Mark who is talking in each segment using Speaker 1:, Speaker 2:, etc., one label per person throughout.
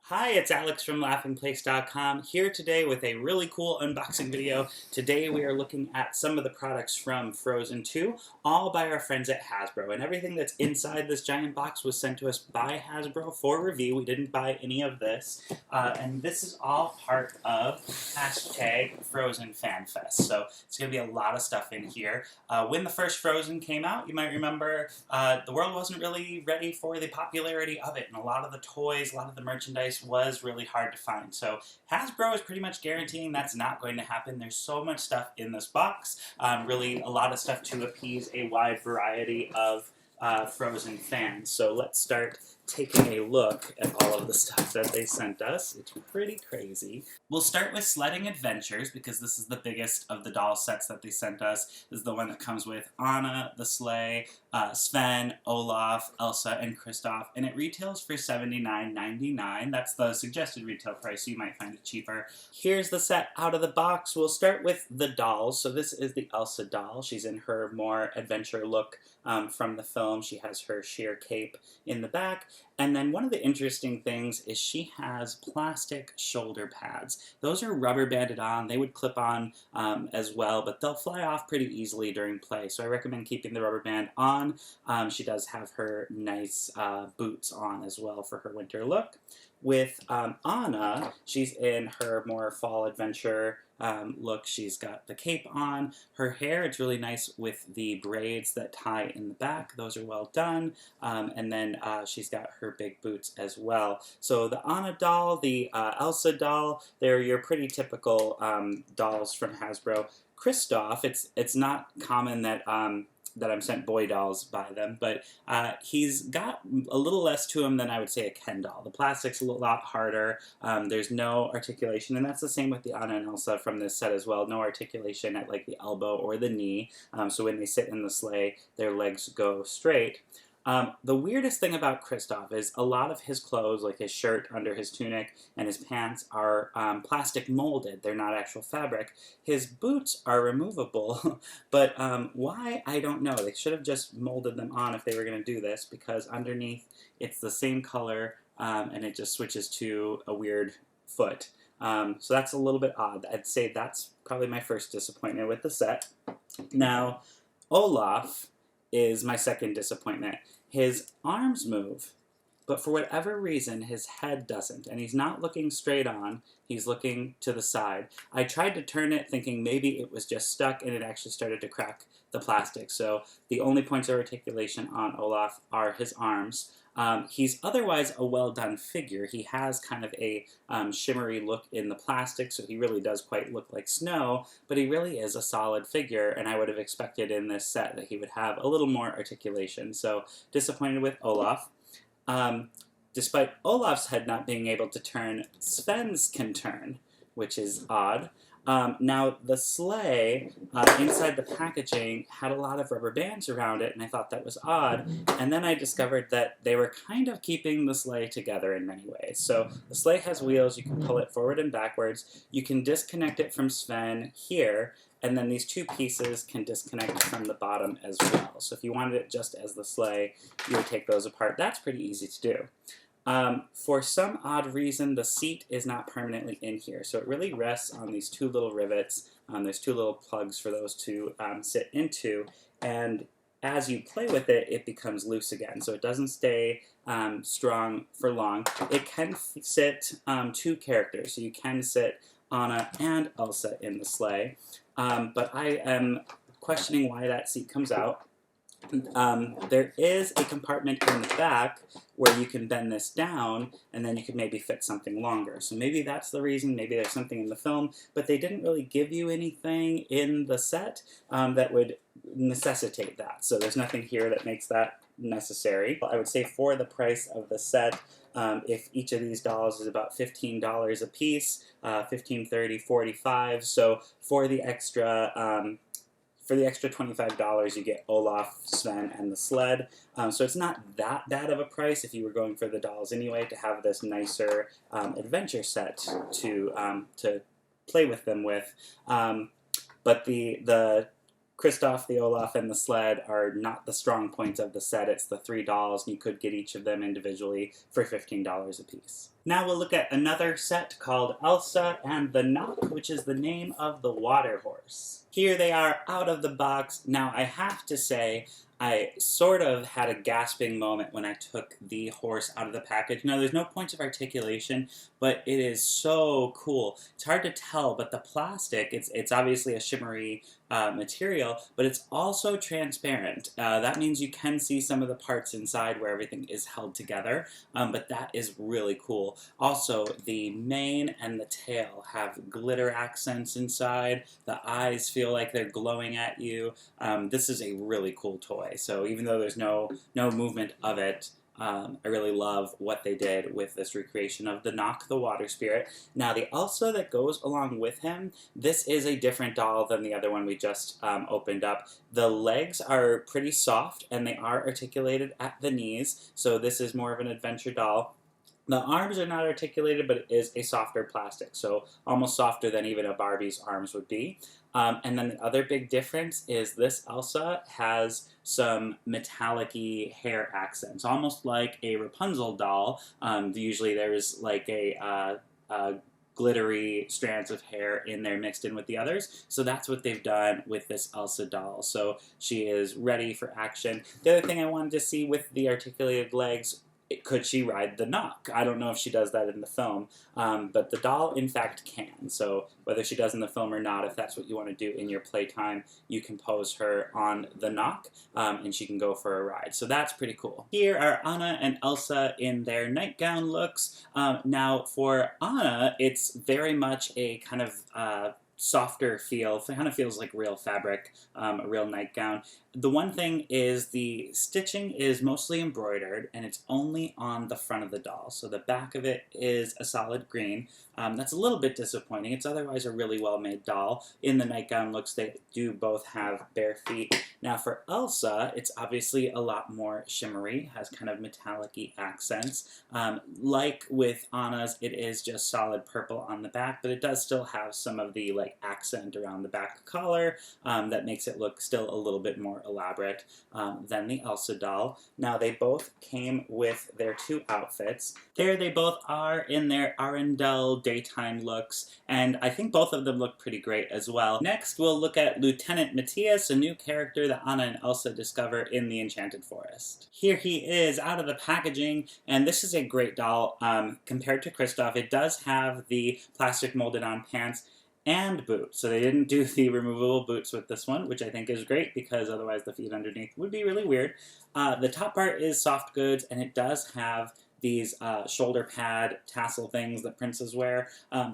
Speaker 1: Hi, it's Alex from laughingplace.com here today with a really cool unboxing video. Today we are looking at some of the products from Frozen 2, all by our friends at Hasbro. And everything that's inside this giant box was sent to us by Hasbro for review. We didn't buy any of this. And this is all part of #FrozenFanFest. So it's going to be a lot of stuff in here. When the first Frozen came out, you might remember the world wasn't really ready for the popularity of it. And a lot of the toys, a lot of the merchandise was really hard to find. So Hasbro is pretty much guaranteeing that's not going to happen. There's so much stuff in this box, really a lot of stuff to appease a wide variety of Frozen fans. So let's start taking a look at all of the stuff that they sent us. It's pretty crazy. We'll start with Sledding Adventures because this is the biggest of the doll sets that they sent us. This is the one that comes with Anna, the sleigh, Sven, Olaf, Elsa, and Kristoff, and it retails for $79.99. That's the suggested retail price, so you might find it cheaper. Here's the set out of the box. We'll start with the dolls. So this is the Elsa doll. She's in her more adventure look from the film. She has her sheer cape in the back. And then one of the interesting things is she has plastic shoulder pads. Those are rubber banded on. They would clip on as well, but they'll fly off pretty easily during play. So I recommend keeping the rubber band on. She does have her nice boots on as well for her winter look. With Anna, she's in her more fall adventure look. She's got the cape on. Her hair, it's really nice with the braids that tie in the back. Those are well done. And then she's got her big boots as well. So the Anna doll, the Elsa doll, they're your pretty typical dolls from Hasbro. Kristoff, it's not common that that I'm sent boy dolls by them, but he's got a little less to him than I would say a Ken doll. The plastic's a lot harder. There's no articulation, and that's the same with the Anna and Elsa from this set as well. No articulation at like the elbow or the knee, so when they sit in the sleigh, their legs go straight. The weirdest thing about Kristoff is a lot of his clothes, like his shirt under his tunic and his pants, are plastic molded. They're not actual fabric. His boots are removable, but why, I don't know. They should have just molded them on if they were going to do this, because underneath it's the same color and it just switches to a weird foot. So that's a little bit odd. I'd say that's probably my first disappointment with the set. Now, Olaf is my second disappointment. His arms move, but for whatever reason, his head doesn't, and he's not looking straight on, he's looking to the side. I tried to turn it thinking maybe it was just stuck and it actually started to crack the plastic, so the only points of articulation on Olaf are his arms. He's otherwise a well-done figure. He has kind of a shimmery look in the plastic, so he really does quite look like snow, but he really is a solid figure, and I would have expected in this set that he would have a little more articulation. So disappointed with Olaf. Despite Olaf's head not being able to turn, Sven's can turn, which is odd. Now, the sleigh inside the packaging had a lot of rubber bands around it, and I thought that was odd. And then I discovered that they were kind of keeping the sleigh together in many ways. So the sleigh has wheels. You can pull it forward and backwards. You can disconnect it from Sven here, and then these two pieces can disconnect from the bottom as well. So if you wanted it just as the sleigh, you would take those apart. That's pretty easy to do. For some odd reason, the seat is not permanently in here, so it really rests on these two little rivets. There's two little plugs for those to sit into, and as you play with it, it becomes loose again, so it doesn't stay strong for long. It can sit two characters, so you can sit Anna and Elsa in the sleigh, but I am questioning why that seat comes out. There is a compartment in the back where you can bend this down and then you can maybe fit something longer. So maybe that's the reason, maybe there's something in the film, but they didn't really give you anything in the set that would necessitate that. So there's nothing here that makes that necessary. I would say for the price of the set, if each of these dolls is about $15 a piece, $15, $30, $45, so for the extra $25, you get Olaf, Sven, and the sled. So it's not that bad of a price if you were going for the dolls anyway, to have this nicer adventure set to play with them with. But the Kristoff, the Olaf, and the sled are not the strong points of the set. It's the three dolls, and you could get each of them individually for $15 a piece. Now we'll look at another set called Elsa and the Nokk, which is the name of the water horse. Here they are out of the box. Now I have to say, I sort of had a gasping moment when I took the horse out of the package. Now there's no points of articulation, but it is so cool. It's hard to tell, but the plastic, it's obviously a shimmery material, but it's also transparent. That means you can see some of the parts inside where everything is held together, but that is really cool. Also, the mane and the tail have glitter accents inside. The eyes feel like they're glowing at you. This is a really cool toy. So even though there's no movement of it, I really love what they did with this recreation of the Nokk, the water spirit. Now the Elsa that goes along with him, this is a different doll than the other one we just opened up. The legs are pretty soft and they are articulated at the knees, so this is more of an adventure doll. The arms are not articulated, but it is a softer plastic, so almost softer than even a Barbie's arms would be. And then the other big difference is this Elsa has some metallic-y hair accents, almost like a Rapunzel doll. Usually there's like a glittery strands of hair in there mixed in with the others. So that's what they've done with this Elsa doll. So she is ready for action. The other thing I wanted to see with the articulated legs, could she ride the Nokk? I don't know if she does that in the film, but the doll, in fact, can. So whether she does in the film or not, if that's what you want to do in your playtime, you can pose her on the Nokk, and she can go for a ride. So that's pretty cool. Here are Anna and Elsa in their nightgown looks. Now, for Anna, it's very much a kind of softer feel. It kind of feels like real fabric, a real nightgown. The one thing is the stitching is mostly embroidered, and it's only on the front of the doll. So the back of it is a solid green. That's a little bit disappointing. It's otherwise a really well-made doll. In the nightgown looks, they do both have bare feet. Now for Elsa, it's obviously a lot more shimmery, has kind of metallic-y accents. Like with Anna's, it is just solid purple on the back, but it does still have some of the accent around the back collar that makes it look still a little bit more elaborate than the Elsa doll. Now they both came with their two outfits. There they both are in their Arendelle daytime looks, and I think both of them look pretty great as well. Next we'll look at Lieutenant Matthias, a new character that Anna and Elsa discover in the Enchanted Forest. Here he is out of the packaging, and this is a great doll. Compared to Kristoff, it does have the plastic molded on pants and boots. So they didn't do the removable boots with this one, which I think is great because otherwise the feet underneath would be really weird. The top part is soft goods, and it does have these shoulder pad tassel things that princes wear.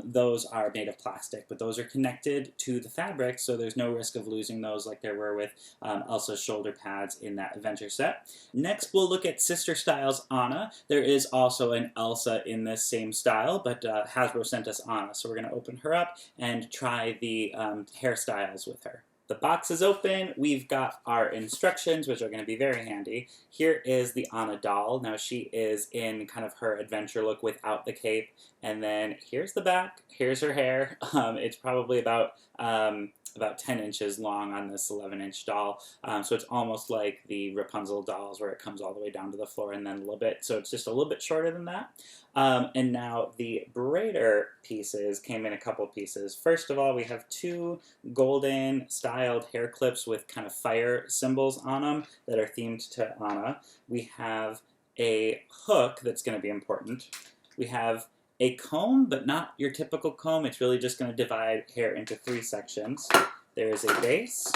Speaker 1: Those are made of plastic, but those are connected to the fabric, so there's no risk of losing those like there were with Elsa's shoulder pads in that adventure set. Next, we'll look at Sister Styles Anna. There is also an Elsa in this same style, but Hasbro sent us Anna, so we're going to open her up and try the hairstyles with her. The box is open. We've got our instructions, which are going to be very handy. Here is the Anna doll. Now she is in kind of her adventure look without the cape. And then here's the back. Here's her hair. It's probably about 10 inches long on this 11-inch doll. So it's almost like the Rapunzel dolls where it comes all the way down to the floor and then a little bit. So it's just a little bit shorter than that. And now the braider pieces came in a couple pieces. First of all, we have two golden styled hair clips with kind of fire symbols on them that are themed to Anna. We have a hook that's going to be important. We have a comb, but not your typical comb. It's really just going to divide hair into 3 sections. There is a base.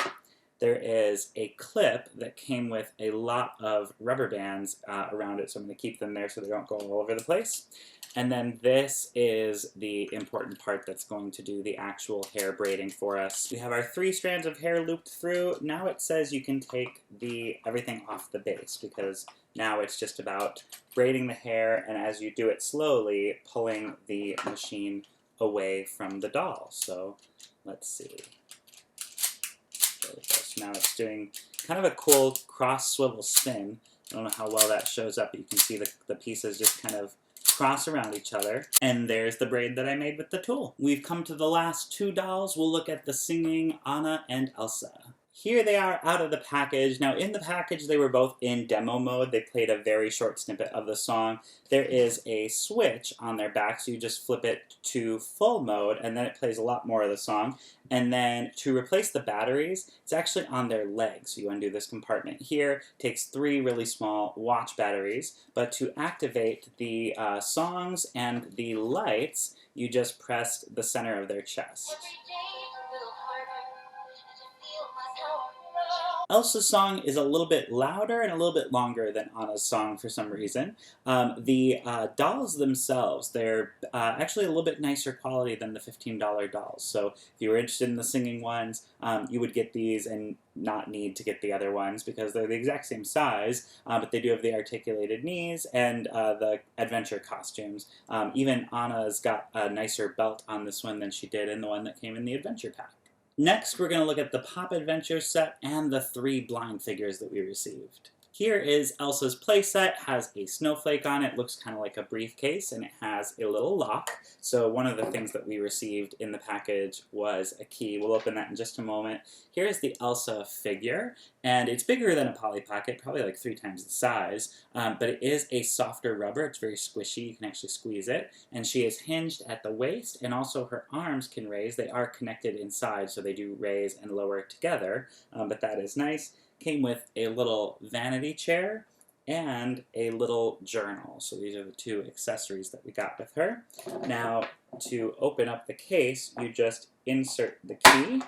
Speaker 1: There is a clip that came with a lot of rubber bands around it, so I'm going to keep them there so they don't go all over the place. And then this is the important part that's going to do the actual hair braiding for us. We have our 3 strands of hair looped through. Now it says you can take everything off the base, because now it's just about braiding the hair, and as you do it slowly, pulling the machine away from the doll. So let's see. So now it's doing kind of a cool cross swivel spin. I don't know how well that shows up, but you can see the pieces just kind of cross around each other. And there's the braid that I made with the tool. We've come to the last 2 dolls. We'll look at the singing Anna and Elsa. Here they are out of the package. Now in the package they were both in demo mode. They played a very short snippet of the song. There is a switch on their back, so you just flip it to full mode and then it plays a lot more of the song. And then to replace the batteries, it's actually on their legs. So you undo this compartment here. It takes 3 really small watch batteries, but to activate the songs and the lights, you just pressed the center of their chest. Elsa's song is a little bit louder and a little bit longer than Anna's song for some reason. The dolls themselves, they're actually a little bit nicer quality than the $15 dolls. So if you were interested in the singing ones, you would get these and not need to get the other ones because they're the exact same size, but they do have the articulated knees and the adventure costumes. Even Anna's got a nicer belt on this one than she did in the one that came in the adventure pack. Next, we're going to look at the Pop Adventure set and the 3 blind figures that we received. Here is Elsa's playset, has a snowflake on it, looks kind of like a briefcase, and it has a little lock. So one of the things that we received in the package was a key. We'll open that in just a moment. Here is the Elsa figure, and it's bigger than a Polly Pocket, probably like 3 times the size, but it is a softer rubber. It's very squishy. You can actually squeeze it, and she is hinged at the waist, and also her arms can raise. They are connected inside, so they do raise and lower together, but that is nice. Came with a little vanity chair and a little journal. So these are the 2 accessories that we got with her. Now, to open up the case, you just insert the key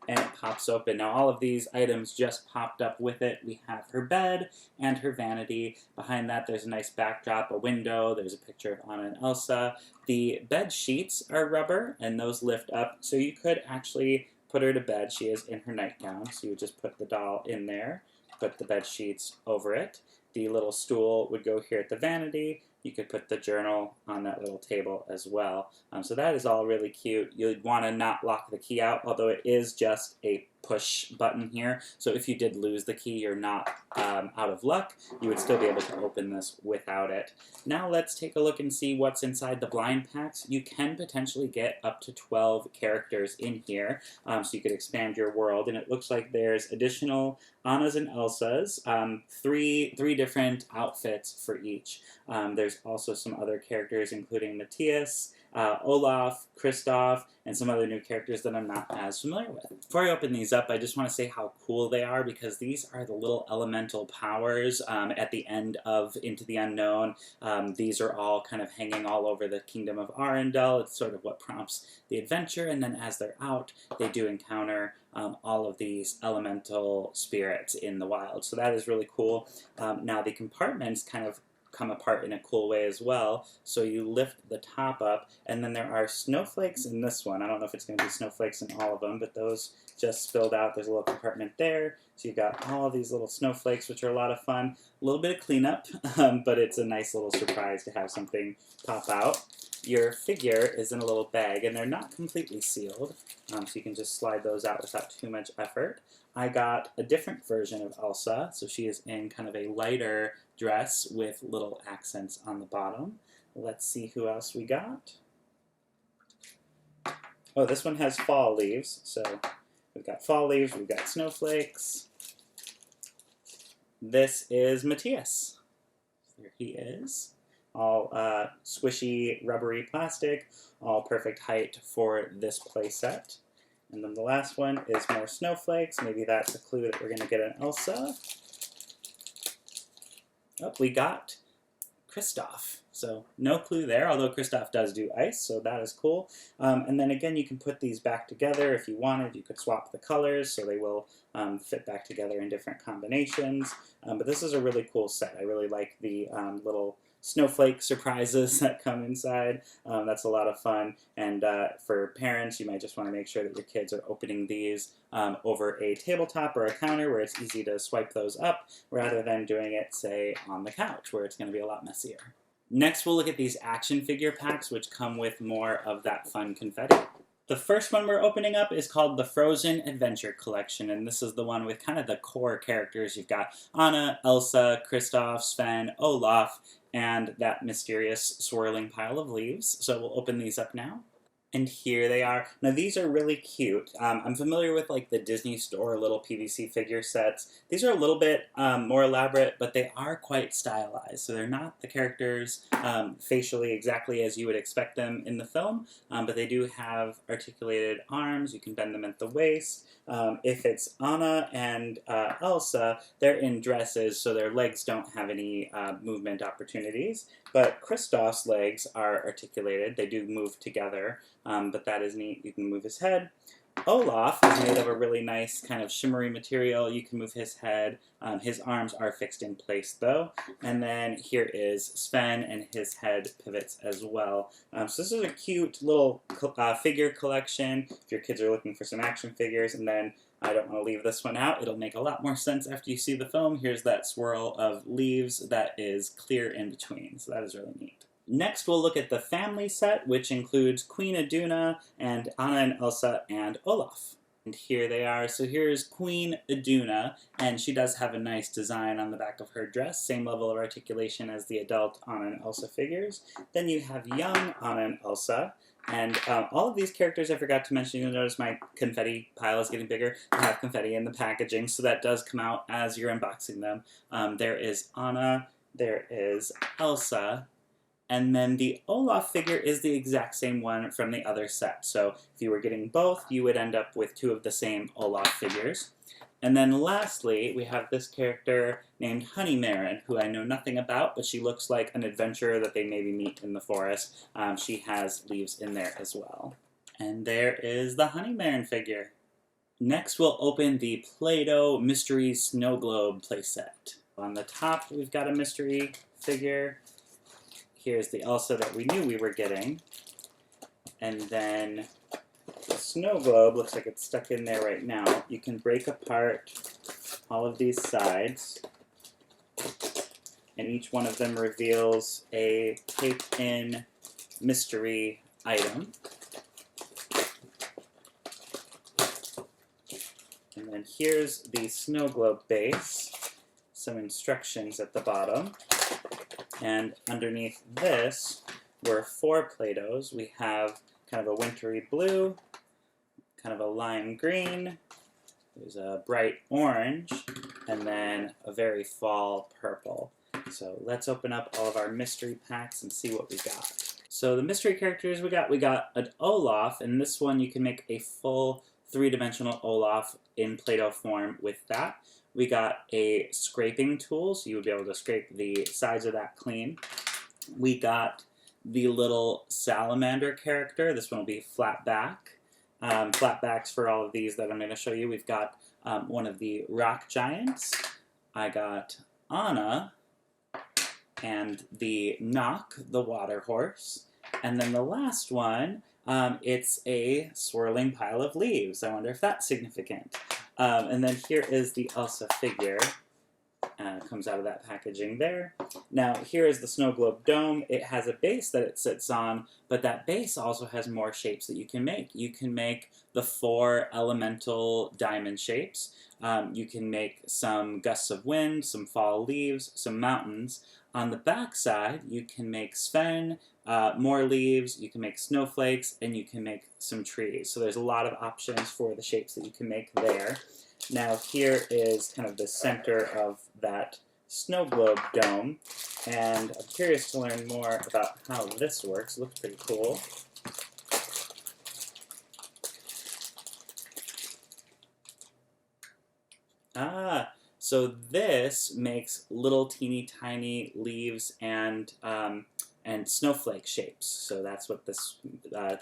Speaker 1: and it pops open. Now all of these items just popped up with it. We have her bed and her vanity. Behind that there's a nice backdrop, a window, there's a picture of Anna and Elsa. The bed sheets are rubber and those lift up, so you could actually put her to bed. She is in her nightgown, so you would just put the doll in there, put the bed sheets over it. The little stool would go here at the vanity. You could put the journal on that little table as well. So that is all really cute. You'd want to not lock the key out, although it is just a push button here. So if you did lose the key, you're not out of luck. You would still be able to open this without it. Now let's take a look and see what's inside the blind packs. You can potentially get up to 12 characters in here, so you could expand your world. And it looks like there's additional Anna's and Elsa's, three different outfits for each. There's also some other characters, including Matthias, Olaf, Kristoff, and some other new characters that I'm not as familiar with. Before I open these up, I just want to say how cool they are, because these are the little elemental powers at the end of Into the Unknown. These are all kind of hanging all over the kingdom of Arendelle. It's sort of what prompts the adventure, and then as they're out, they do encounter all of these elemental spirits in the wild. So that is really cool. Now the compartments kind of come apart in a cool way as well. So you lift the top up, and then there are snowflakes in this one. I don't know if it's going to be snowflakes in all of them, but those just spilled out. There's a little compartment there. So you've got all these little snowflakes, which are a lot of fun. A little bit of cleanup, but it's a nice little surprise to have something pop out. Your figure is in a little bag, and they're not completely sealed, so you can just slide those out without too much effort. I got a different version of Elsa, so she is in kind of a lighter dress with little accents on the bottom. Let's see who else we got. Oh, this one has fall leaves, so we've got fall leaves, we've got snowflakes. This is Matthias. There he is. All squishy, rubbery plastic, all perfect height for this play set. And then the last one is more snowflakes. Maybe that's a clue that we're going to get an Elsa. Oh, we got Kristoff. So no clue there, although Kristoff does do ice, so that is cool. And then again, you can put these back together if you wanted. You could swap the colors, so they will fit back together in different combinations. But this is a really cool set. I really like the little snowflake surprises that come inside. That's a lot of fun. And for parents, you might just want to make sure that your kids are opening these over a tabletop or a counter where it's easy to swipe those up, rather than doing it, say, on the couch, where it's going to be a lot messier. Next, we'll look at these action figure packs, which come with more of that fun confetti. The first one we're opening up is called the Frozen Adventure Collection, and this is the one with kind of the core characters. You've got Anna, Elsa, Kristoff, Sven, Olaf, and that mysterious swirling pile of leaves. So we'll open these up now. And here they are. Now these are really cute. I'm familiar with like the Disney Store little PVC figure sets. These are a little bit more elaborate, but they are quite stylized. So they're not the characters facially exactly as you would expect them in the film, but they do have articulated arms. You can bend them at the waist. If it's Anna and Elsa, they're in dresses, so their legs don't have any movement opportunities. But Kristoff's legs are articulated. They do move together, but that is neat. You can move his head. Olaf is made of a really nice kind of shimmery material. You can move his head. His arms are fixed in place, though. And then here is Sven, and his head pivots as well. So this is a cute little figure collection if your kids are looking for some action figures. And then I don't want to leave this one out. It'll make a lot more sense after you see the film. Here's that swirl of leaves that is clear in between. So that is really neat. Next, we'll look at the family set, which includes Queen Iduna and Anna and Elsa and Olaf. And here they are. So here's Queen Iduna, and she does have a nice design on the back of her dress, same level of articulation as the adult Anna and Elsa figures. Then you have young Anna and Elsa. And all of these characters I forgot to mention. You'll notice my confetti pile is getting bigger. I have confetti in the packaging, so that does come out as you're unboxing them. There is Anna, there is Elsa, and then the Olaf figure is the exact same one from the other set. So if you were getting both, you would end up with two of the same Olaf figures. And then lastly, we have this character named Honeymaren, who I know nothing about, but she looks like an adventurer that they maybe meet in the forest. She has leaves in there as well. And there is the Honeymaren figure. Next, we'll open the PlayDoh Mystery Snow Globe playset. On the top, we've got a mystery figure. Here's the Elsa that we knew we were getting. And then the snow globe looks like it's stuck in there right now. You can break apart all of these sides, and each one of them reveals a taped-in mystery item. And then here's the snow globe base, some instructions at the bottom. And underneath this were 4 Play-Dohs. We have kind of a wintry blue, kind of a lime green, there's a bright orange, and then a very fall purple. So let's open up all of our mystery packs and see what we got. So the mystery characters we got an Olaf, and this one you can make a full 3-dimensional Olaf in Play-Doh form with that. We got a scraping tool, so you would be able to scrape the sides of that clean. We got the little salamander character. This one will be flat back. Flat backs for all of these that I'm going to show you. We've got one of the rock giants. I got Anna and the Nokk, the water horse. And then the last one, it's a swirling pile of leaves. I wonder if that's significant. And then here is the Elsa figure. Comes out of that packaging there. Now here is the snow globe dome. It has a base that it sits on, but that base also has more shapes that you can make. You can make the 4 elemental diamond shapes. You can make some gusts of wind, some fall leaves, some mountains. On the back side, you can make Sven, more leaves, you can make snowflakes, and you can make some trees. So there's a lot of options for the shapes that you can make there. Now here is kind of the center of that snow globe dome, and I'm curious to learn more about how this works. It looks pretty cool. So this makes little teeny tiny leaves and snowflake shapes. So that's what this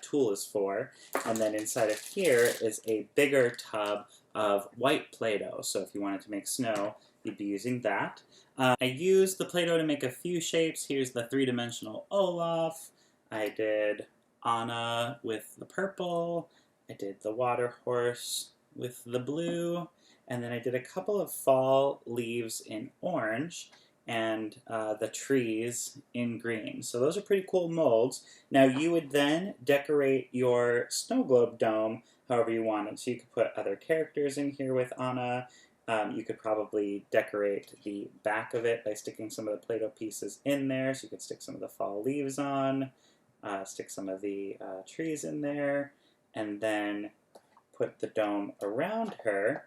Speaker 1: tool is for. And then inside of here is a bigger tub of white Play-Doh. So if you wanted to make snow, you'd be using that. I used the Play-Doh to make a few shapes. Here's the 3-dimensional Olaf. I did Anna with the purple. I did the water horse with the blue. And then I did a couple of fall leaves in orange and the trees in green. So those are pretty cool molds. Now you would then decorate your snow globe dome however you wanted. So you could put other characters in here with Anna. You could probably decorate the back of it by sticking some of the Play-Doh pieces in there. So you could stick some of the fall leaves on. stick some of the trees in there, and then put the dome around her.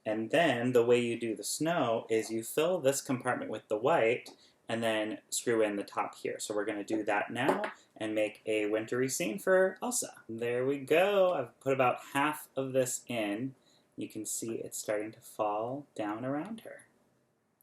Speaker 1: And then the way you do the snow is you fill this compartment with the white and then screw in the top here. So we're going to do that now and make a wintry scene for Elsa. There we go. I've put about half of this in. You can see it's starting to fall down around her.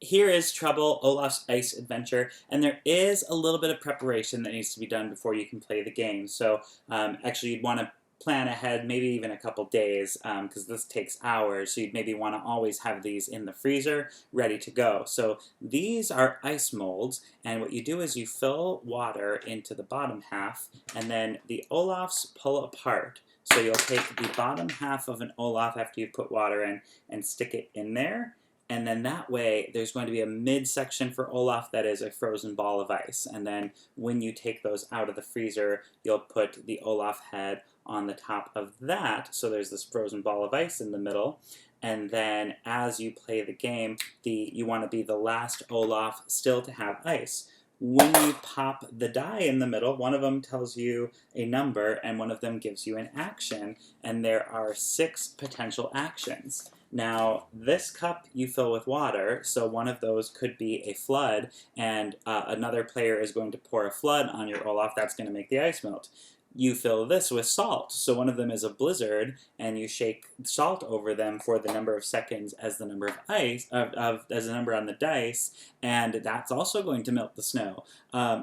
Speaker 1: Here is Trouble, Olaf's ice adventure, and there is a little bit of preparation that needs to be done before you can play the game. So actually you'd want to plan ahead, maybe even a couple days, because this takes hours, so you'd maybe want to always have these in the freezer ready to go. So these are ice molds, and what you do is you fill water into the bottom half, and then the Olafs pull apart. So you'll take the bottom half of an Olaf after you've put water in and stick it in there, and then that way there's going to be a midsection for Olaf that is a frozen ball of ice. And then when you take those out of the freezer, you'll put the Olaf head on the top of that, so there's this frozen ball of ice in the middle. And then as you play the game, you want to be the last Olaf still to have ice. When you pop the die in the middle, one of them tells you a number and one of them gives you an action, and there are 6 potential actions. Now, this cup you fill with water, so one of those could be a flood, and another player is going to pour a flood on your Olaf. That's going to make the ice melt. You fill this with salt, so one of them is a blizzard, and you shake salt over them for the number of seconds as the number of ice, as the number on the dice, and that's also going to melt the snow.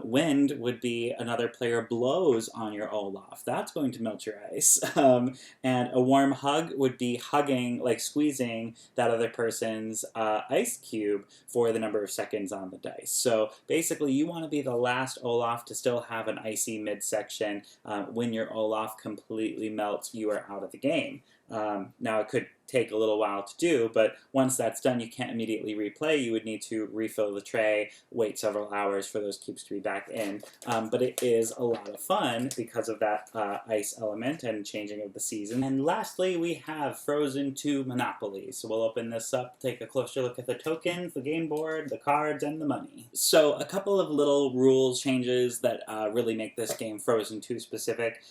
Speaker 1: Wind would be another player blows on your Olaf. That's going to melt your ice. And a warm hug would be hugging, like squeezing that other person's ice cube for the number of seconds on the dice. So basically, you want to be the last Olaf to still have an icy midsection. When your Olaf completely melts, you are out of the game. Now, it could take a little while to do, but once that's done, you can't immediately replay. You would need to refill the tray, wait several hours for those cubes to be back in. But it is a lot of fun because of that ice element and changing of the season. And lastly, we have Frozen 2 Monopoly. So we'll open this up, take a closer look at the tokens, the game board, the cards, and the money. So a couple of little rules changes that really make this game Frozen 2 specific.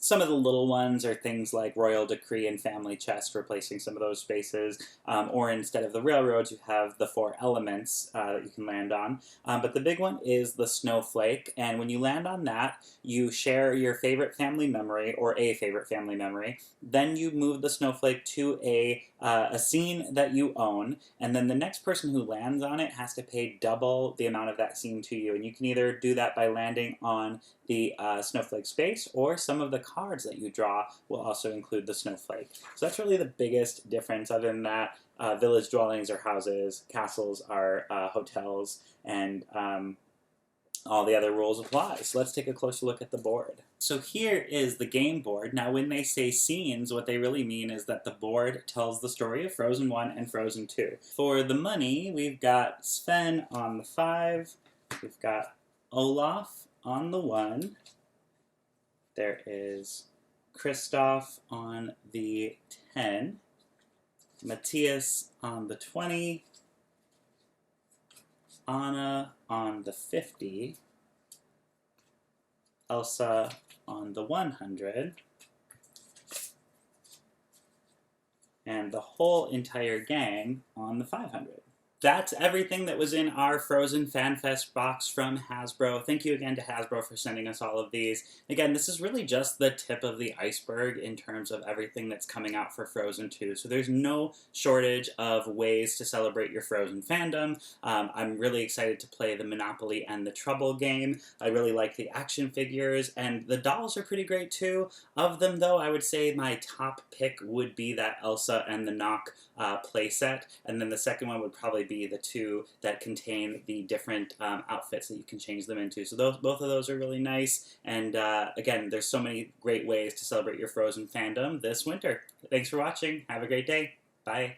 Speaker 1: Some of the little ones are things like Royal Decree and Family Chest, replacing some of those spaces, or instead of the railroads, you have the 4 elements that you can land on. But the big one is the snowflake, and when you land on that, you share your favorite family memory, or a favorite family memory. Then you move the snowflake to a scene that you own, and then the next person who lands on it has to pay double the amount of that scene to you. And you can either do that by landing on the snowflake space, or some of the cards that you draw will also include the snowflake. So that's really the biggest difference. Other than that, village dwellings are houses, castles are hotels, and all the other rules apply. So let's take a closer look at the board. So here is the game board. Now when they say scenes, what they really mean is that the board tells the story of Frozen 1 and Frozen 2. For the money, we've got Sven on the 5, we've got Olaf on the 1, there is Kristoff on the 10, Matthias on the 20, Anna on the 50, Elsa on the 100, and the whole entire gang on the 500. That's everything that was in our Frozen FanFest box from Hasbro. Thank you again to Hasbro for sending us all of these. Again, this is really just the tip of the iceberg in terms of everything that's coming out for Frozen 2. So there's no shortage of ways to celebrate your Frozen fandom. I'm really excited to play the Monopoly and the Trouble game. I really like the action figures, and the dolls are pretty great too. Of them, though, I would say my top pick would be that Elsa and the Nokk playset, and then the second one would probably be the 2 that contain the different outfits that you can change them into. So both of those are really nice, and again, there's so many great ways to celebrate your Frozen fandom this winter. Thanks for watching. Have a great day. Bye.